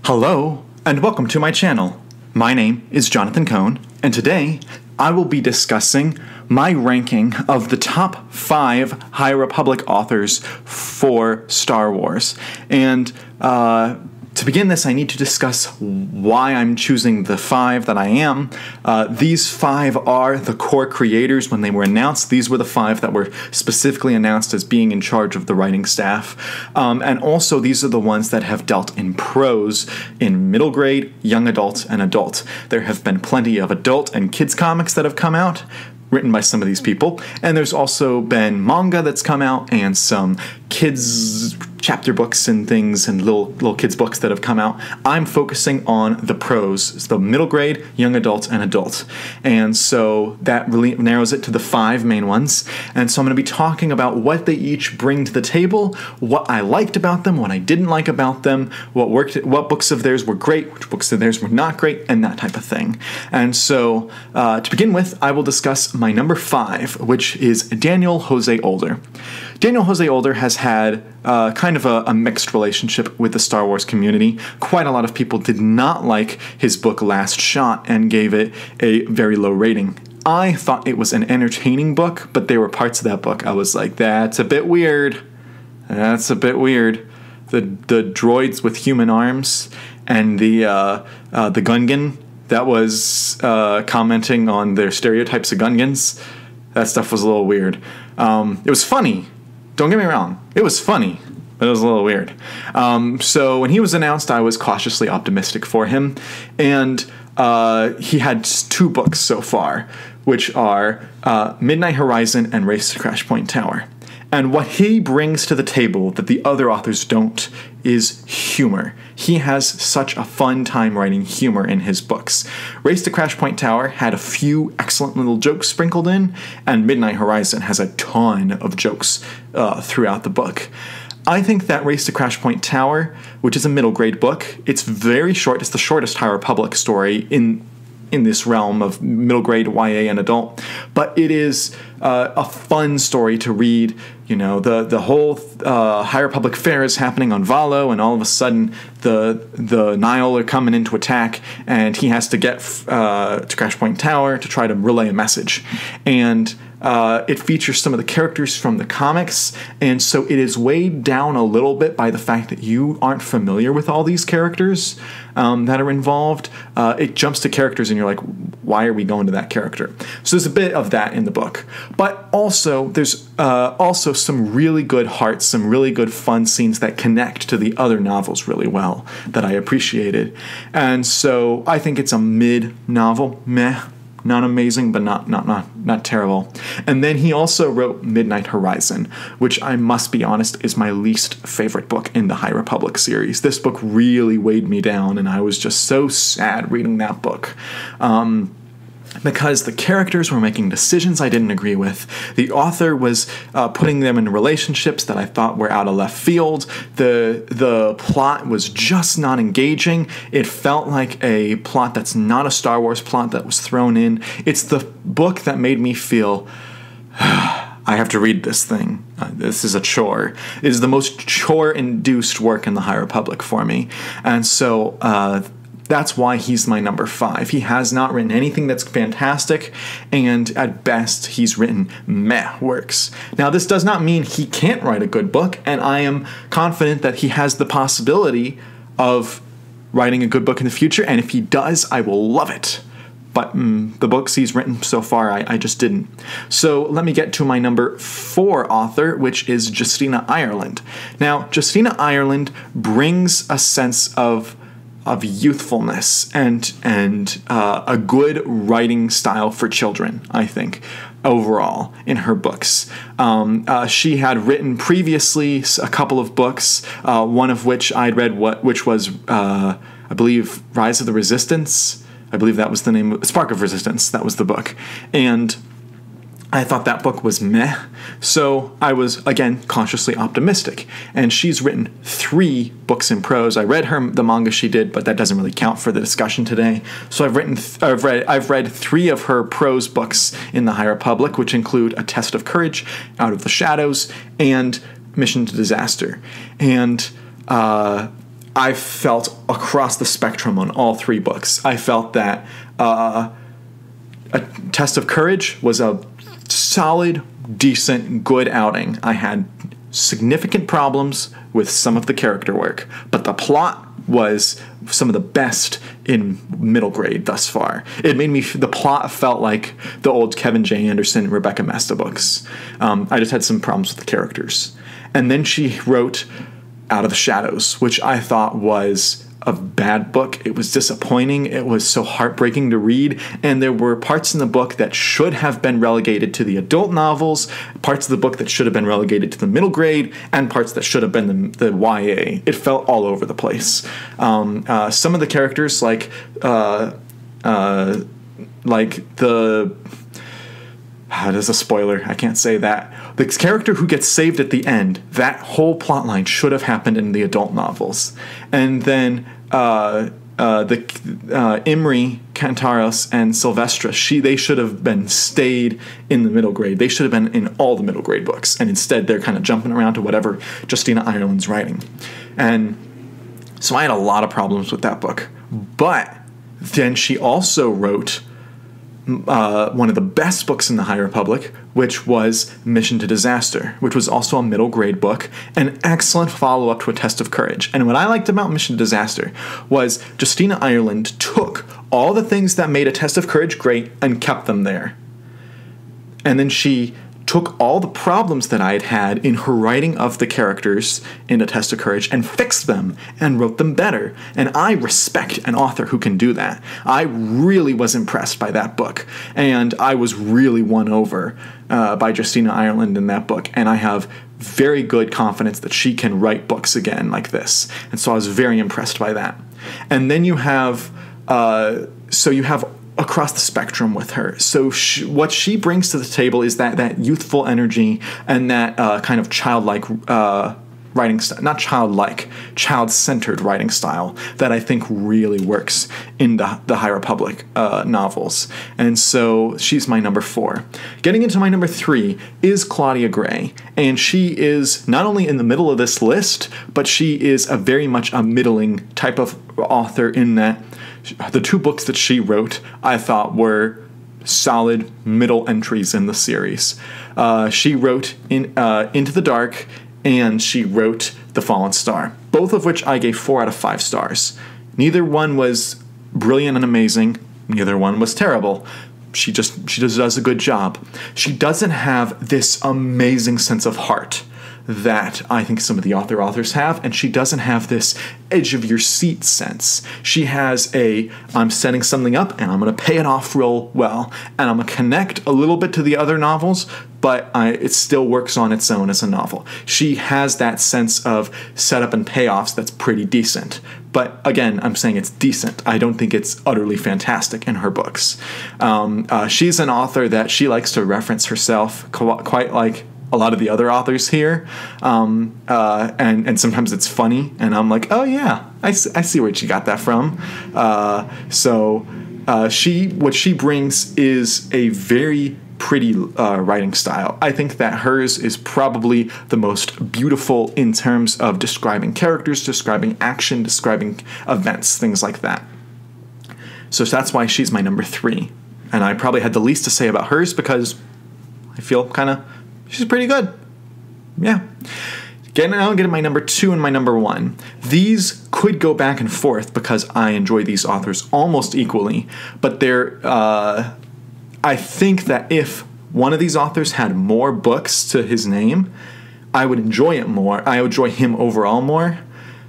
Hello, and welcome to my channel. My name is Jonathan Cohn, and today I will be discussing my ranking of the top 5 High Republic authors for Star Wars. And to begin this, I need to discuss why I'm choosing the 5 that I am. These 5 are the core creators when they were announced. These were the 5 that were specifically announced as being in charge of the writing staff. And also, these are the ones that have dealt in prose in middle grade, young adult, and adult. There have been plenty of adult and kids comics that have come out, written by some of these people. And there's also been manga that's come out and some kids chapter books and things and little kids books that have come out. I'm focusing on the prose, the middle grade, young adult, and adult. And so that really narrows it to the 5 main ones. And so I'm going to be talking about what they each bring to the table, what I liked about them, what I didn't like about them, what worked, what books of theirs were great, which books of theirs were not great, and that type of thing. And so to begin with, I will discuss my number 5, which is Daniel Jose Older. Daniel Jose Older has had kind of a mixed relationship with the Star Wars community. Quite a lot of people did not like his book Last Shot and gave it a very low rating. I thought it was an entertaining book, but there were parts of that book I was like, that's a bit weird. That's a bit weird. The droids with human arms and the Gungan that was commenting on their stereotypes of Gungans. That stuff was a little weird. It was funny. Don't get me wrong. It was funny, but it was a little weird. So when he was announced, I was cautiously optimistic for him. And he had 2 books so far, which are Midnight Horizon and Race to Crash Point Tower. And what he brings to the table that the other authors don't is humor. He has such a fun time writing humor in his books. Race to Crash Point Tower had a few excellent little jokes sprinkled in, and Midnight Horizon has a ton of jokes throughout the book. I think that Race to Crash Point Tower, which is a middle grade book, it's very short. It's the shortest High Republic story in this realm of middle grade YA and adult, but it is a fun story to read. You know, the whole High Republic fair is happening on Valo, and all of a sudden the Nile are coming in to attack, and he has to get to Crash Point Tower to try to relay a message. And it features some of the characters from the comics, and so it is weighed down a little bit by the fact that you aren't familiar with all these characters that are involved. It jumps to characters and you're like, why are we going to that character? So there's a bit of that in the book. But also, there's also some really good hearts, some really good fun scenes that connect to the other novels really well that I appreciated. And so I think it's a mid-novel, meh. Not amazing, but not terrible. And then he also wrote Midnight Horizon, which I must be honest is my least favorite book in the High Republic series. This book really weighed me down, and I was just so sad reading that book. Because the characters were making decisions I didn't agree with. The author was putting them in relationships that I thought were out of left field. The plot was just not engaging. It felt like a plot that's not a Star Wars plot that was thrown in. It's the book that made me feel, I have to read this thing. This is a chore. It is the most chore-induced work in the High Republic for me. And so that's why he's my number 5. He has not written anything that's fantastic, and at best, he's written meh works. Now, this does not mean he can't write a good book, and I am confident that he has the possibility of writing a good book in the future, and if he does, I will love it. But the books he's written so far, I just didn't. So let me get to my number 4 author, which is Justina Ireland. Now, Justina Ireland brings a sense of youthfulness and a good writing style for children, I think, overall in her books. She had written previously a couple of books, one of which I'd read, which was, I believe, Rise of the Resistance. I believe that was the name, Spark of Resistance, that was the book. And I thought that book was meh, so I was, again, cautiously optimistic. And she's written 3 books in prose. I read the manga she did, but that doesn't really count for the discussion today. So I've read 3 of her prose books in the High Republic, which include A Test of Courage, Out of the Shadows, and Mission to Disaster. And I felt across the spectrum on all three books. I felt that A Test of Courage was a solid, decent, good outing. I had significant problems with some of the character work, but the plot was some of the best in middle grade thus far. It made me, the plot felt like the old Kevin J. Anderson and Rebecca Mesta books. I just had some problems with the characters. And then she wrote Out of the Shadows, which I thought was a bad book. It was disappointing. It was so heartbreaking to read, and there were parts in the book that should have been relegated to the adult novels, parts of the book that should have been relegated to the middle grade, and parts that should have been the YA. It felt all over the place. Some of the characters, like the... That is a spoiler. I can't say that. The character who gets saved at the end, that whole plotline should have happened in the adult novels. And then Imri, Kantaros, and Sylvestra, they should have been stayed in the middle grade. They should have been in all the middle grade books. And instead, they're kind of jumping around to whatever Justina Ireland's writing. And so I had a lot of problems with that book. But then she also wrote one of the best books in the High Republic, which was Mission to Disaster, which was also a middle grade book, an excellent follow-up to A Test of Courage. And what I liked about Mission to Disaster was Justina Ireland took all the things that made A Test of Courage great and kept them there. And then she took all the problems that I had had in her writing of the characters in A Test of Courage and fixed them and wrote them better. And I respect an author who can do that. I really was impressed by that book. And I was really won over by Justina Ireland in that book. And I have very good confidence that she can write books again like this. And so I was very impressed by that. And then you have... across the spectrum with her. So what she brings to the table is that youthful energy and that kind of childlike writing style, not childlike, child-centered writing style that I think really works in the High Republic novels. And so she's my number 4. Getting into my number 3 is Claudia Gray, and she is not only in the middle of this list, but she is a very much a middling type of author in that the 2 books that she wrote, I thought, were solid middle entries in the series. She wrote Into the Dark, and she wrote The Fallen Star, both of which I gave 4 out of 5 stars. Neither one was brilliant and amazing. Neither one was terrible. She just does a good job. She doesn't have this amazing sense of heart that I think some of the authors have, and she doesn't have this edge-of-your-seat sense. She has I'm setting something up, and I'm going to pay it off real well, and I'm going to connect a little bit to the other novels, but it still works on its own as a novel. She has that sense of setup and payoffs that's pretty decent. But again, I'm saying it's decent. I don't think it's utterly fantastic in her books. She's an author that she likes to reference herself quite like a lot of the other authors here, and sometimes it's funny, and I'm like, oh yeah, I see where she got that from. What she brings is a very pretty writing style. I think that hers is probably the most beautiful in terms of describing characters, describing action, describing events, things like that. So that's why she's my number 3. And I probably had the least to say about hers because I feel she's pretty good. Yeah. Now getting my number 2 and my number 1. These could go back and forth because I enjoy these authors almost equally, but I think that if one of these authors had more books to his name, I would enjoy it more. I would enjoy him overall more,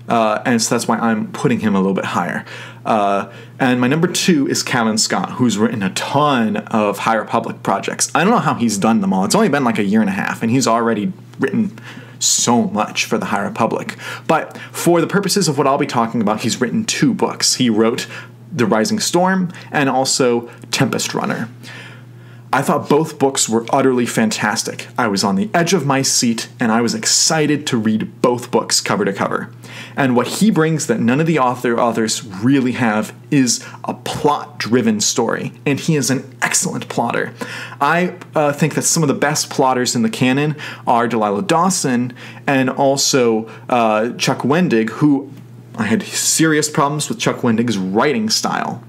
and so that's why I'm putting him a little bit higher. And my number 2 is Calvin Scott, who's written a ton of High Republic projects. I don't know how he's done them all. It's only been like a year and a half, and he's already written so much for the High Republic. But for the purposes of what I'll be talking about, he's written 2 books. He wrote The Rising Storm and also Tempest Runner. I thought both books were utterly fantastic. I was on the edge of my seat, and I was excited to read both books cover to cover. And what he brings that none of the authors really have is a plot-driven story, and he is an excellent plotter. I think that some of the best plotters in the canon are Delilah Dawson and also Chuck Wendig, who I had serious problems with Chuck Wendig's writing style,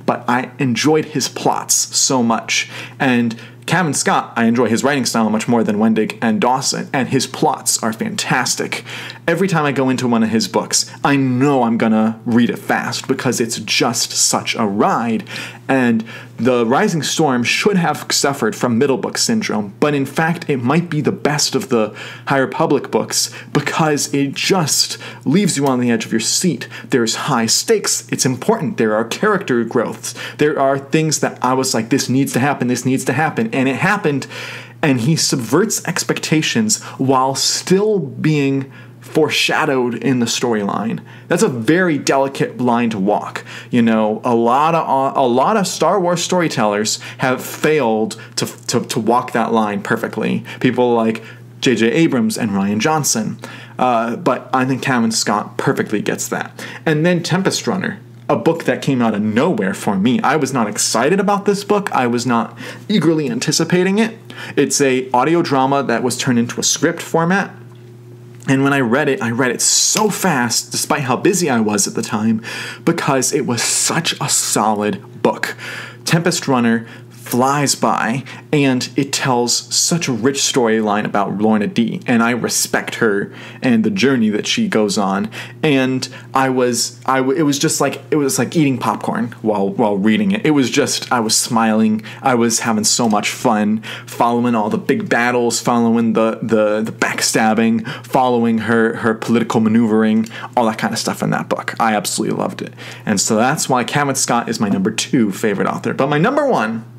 but I enjoyed his plots so much. And Cavan Scott, I enjoy his writing style much more than Wendig and Dawson, and his plots are fantastic. Every time I go into one of his books, I know I'm gonna read it fast because it's just such a ride. And The Rising Storm should have suffered from middle book syndrome, but in fact it might be the best of the High Republic books because it just leaves you on the edge of your seat. There's high stakes, it's important, there are character growths, there are things that I was like, this needs to happen, and it happened, and he subverts expectations while still being foreshadowed in the storyline. That's a very delicate line to walk. You know, a lot of Star Wars storytellers have failed to walk that line perfectly. People like J.J. Abrams and Rian Johnson. But I think Cavan Scott perfectly gets that. And then Tempest Runner, a book that came out of nowhere for me. I was not excited about this book. I was not eagerly anticipating it. It's a audio drama that was turned into a script format. And when I read it so fast, despite how busy I was at the time, because it was such a solid book. Tempest Runner flies by, and it tells such a rich storyline about Lorna Dee, and I respect her and the journey that she goes on. And it was like eating popcorn while reading it. It was just, I was smiling, I was having so much fun, following all the big battles, following the backstabbing, following her political maneuvering, all that kind of stuff in that book. I absolutely loved it. And so that's why Cavan Scott is my number 2 favorite author. But my number 1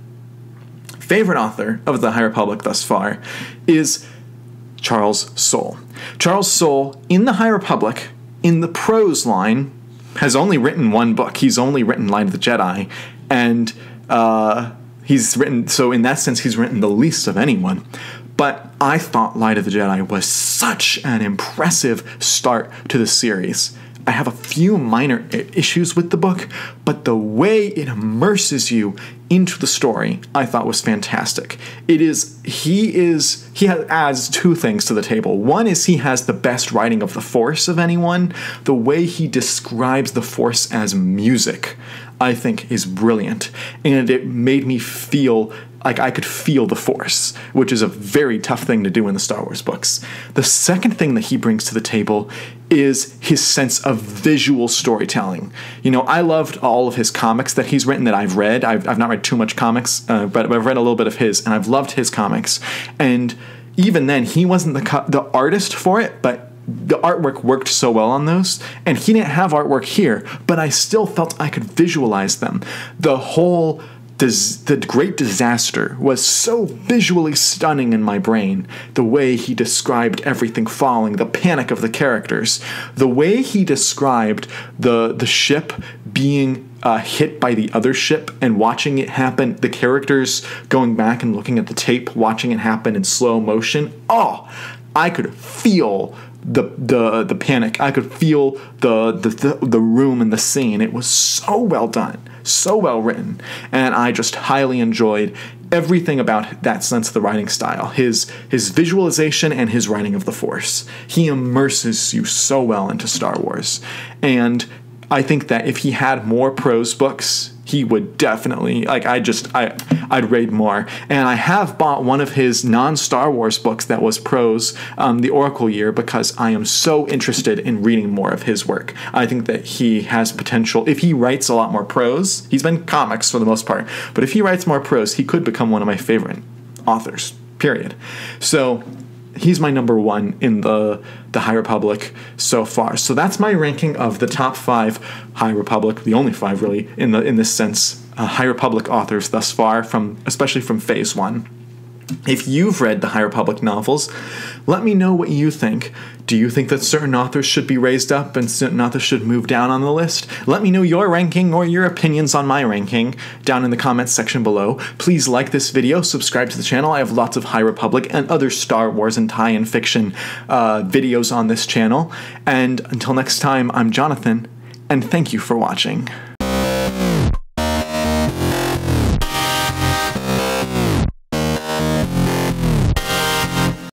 favorite author of the High Republic thus far is Charles Soule. Charles Soule, in the High Republic, in the prose line, has only written one book. He's only written Light of the Jedi, and so in that sense, he's written the least of anyone. But I thought Light of the Jedi was such an impressive start to the series. I have a few minor issues with the book, but the way it immerses you into the story, I thought was fantastic. He adds 2 things to the table. One is he has the best writing of the Force of anyone. The way he describes the Force as music, I think, is brilliant. And it made me feel like I could feel the Force, which is a very tough thing to do in the Star Wars books. The second thing that he brings to the table is his sense of visual storytelling. You know, I loved all of his comics that he's written that I've read. I've not read too much comics, but I've read a little bit of his, and I've loved his comics. And even then, he wasn't the artist for it, but the artwork worked so well on those, and he didn't have artwork here, but I still felt I could visualize them. The Great Disaster was so visually stunning in my brain. The way he described everything falling, the panic of the characters, the way he described the ship being hit by the other ship and watching it happen, the characters going back and looking at the tape, watching it happen in slow motion. Oh, I could feel the panic. I could feel the room and the scene. It was so well done, so well written, and I just highly enjoyed everything about that sense of the writing style. His visualization and his writing of the Force. He immerses you so well into Star Wars, and I think that if he had more prose books, he would definitely, I'd read more. And I have bought one of his non-Star Wars books that was prose, The Oracle Year, because I am so interested in reading more of his work. I think that he has potential. If he writes a lot more prose, he's been comics for the most part, but if he writes more prose, he could become one of my favorite authors, period. So he's my number 1 in the High Republic so far. So that's my ranking of the top 5 High Republic, the only 5 really in this sense, High Republic authors thus far, especially from Phase 1. If you've read the High Republic novels, let me know what you think. Do you think that certain authors should be raised up and certain authors should move down on the list? Let me know your ranking or your opinions on my ranking down in the comments section below. Please like this video, subscribe to the channel. I have lots of High Republic and other Star Wars and tie-in fiction videos on this channel. And until next time, I'm Jonathan, and thank you for watching.